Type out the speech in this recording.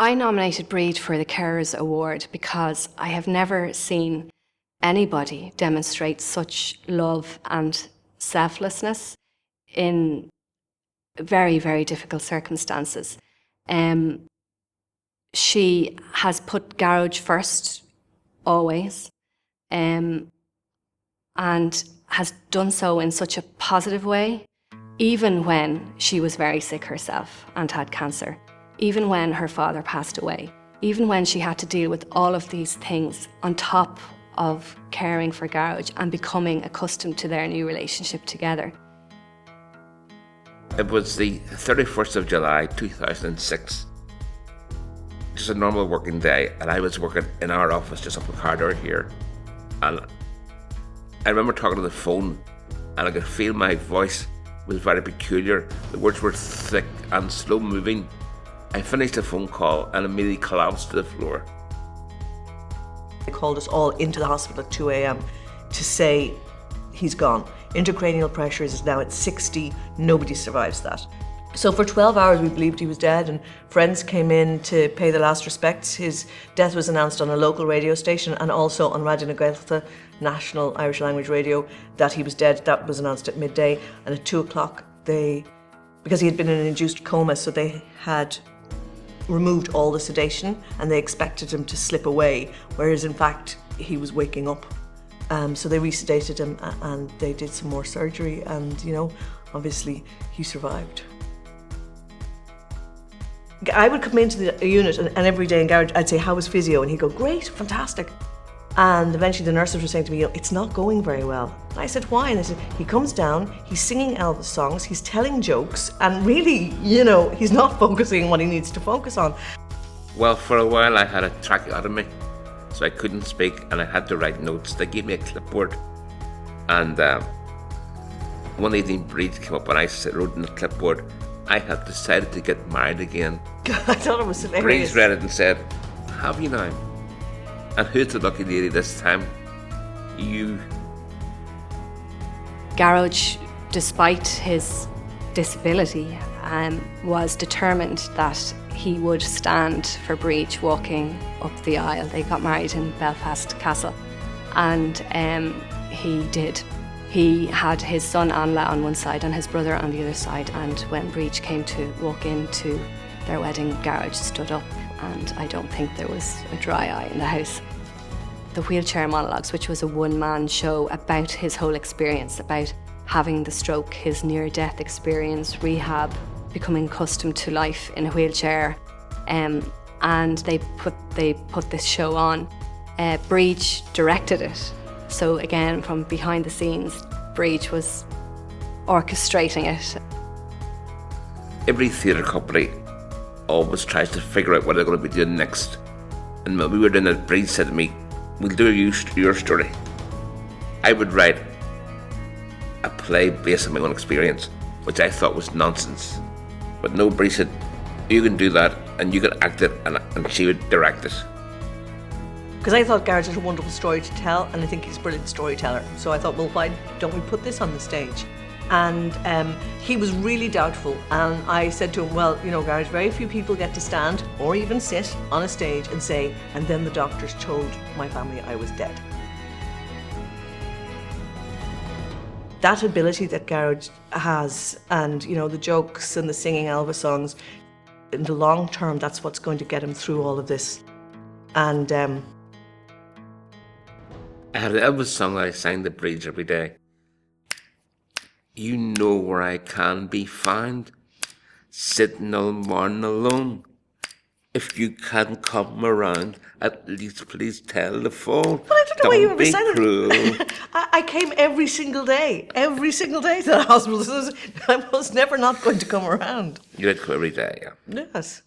I nominated Brid for the Carers Award because I have never seen anybody demonstrate such love and selflessness in very, very difficult circumstances. She has put Gearoid first, always, and has done so in such a positive way, even when she was very sick herself and had cancer, even when her father passed away, even when she had to deal with all of these things on top of caring for Gearoid and becoming accustomed to their new relationship together. It was the 31st of July 2006. Just a normal working day, and I was working in our office just up the corridor here. And I remember talking on the phone, and I could feel my voice was very peculiar. The words were thick and slow moving. I finished the phone call and immediately collapsed to the floor. They called us all into the hospital at 2 a.m. to say he's gone. Intracranial pressure is now at 60. Nobody survives that. So for 12 hours we believed he was dead, and friends came in to pay their last respects. His death was announced on a local radio station and also on Radio Na Gaeltachta, national Irish language radio, that he was dead. That was announced at midday, and at 2 o'clock because he had been in an induced coma, so they had removed all the sedation and they expected him to slip away, whereas in fact he was waking up. So they resedated him and they did some more surgery, and obviously he survived. I would come into the unit and every day in Gearoid I'd say, "How was physio?" and he'd go, "Great, fantastic." And eventually the nurses were saying to me, "It's not going very well." And I said, "Why?" And they said, "He comes down, he's singing Elvis songs, he's telling jokes, and really, he's not focusing on what he needs to focus on." Well, for a while I had a tracheotomy, so I couldn't speak and I had to write notes. They gave me a clipboard, and one evening Brid came up and I wrote in the clipboard, "I have decided to get married again." I thought it was hilarious. Brid read it and said, "Have you now? And who's the lucky lady this time? You." Gearoid, despite his disability, was determined that he would stand for Brid walking up the aisle. They got married in Belfast Castle, and he did. He had his son Anla on one side and his brother on the other side, and when Brid came to walk into their wedding, Gearoid stood up, and I don't think there was a dry eye in the house. The Wheelchair Monologues, which was a one-man show about his whole experience, about having the stroke, his near-death experience, rehab, becoming accustomed to life in a wheelchair, and they put this show on. Brid directed it, so again from behind the scenes, Brid was orchestrating it. Every theatre company always tries to figure out what they're going to be doing next. And when we were doing it, Brid said to me, "We'll do your story." I would write a play based on my own experience, which I thought was nonsense. But no, Brid said, "You can do that and you can act it," and she would direct it. Because I thought Gearoid had a wonderful story to tell, and I think he's a brilliant storyteller. So I thought, well, why don't we put this on the stage? And he was really doubtful, and I said to him, "Well, Gearoid, very few people get to stand or even sit on a stage and say, 'And then the doctors told my family I was dead.'" That ability that Gearoid has, and the jokes and the singing Elvis songs, in the long term, that's what's going to get him through all of this. And I had an Elvis song that I sang to Brid every day. "You know where I can be found, sitting all morning alone. If you can't come around, at least please telephone. But I don't know why you ever be said cruel." it. I came every single day to the hospital. I was never not going to come around. You had to go every day, yeah. Yes.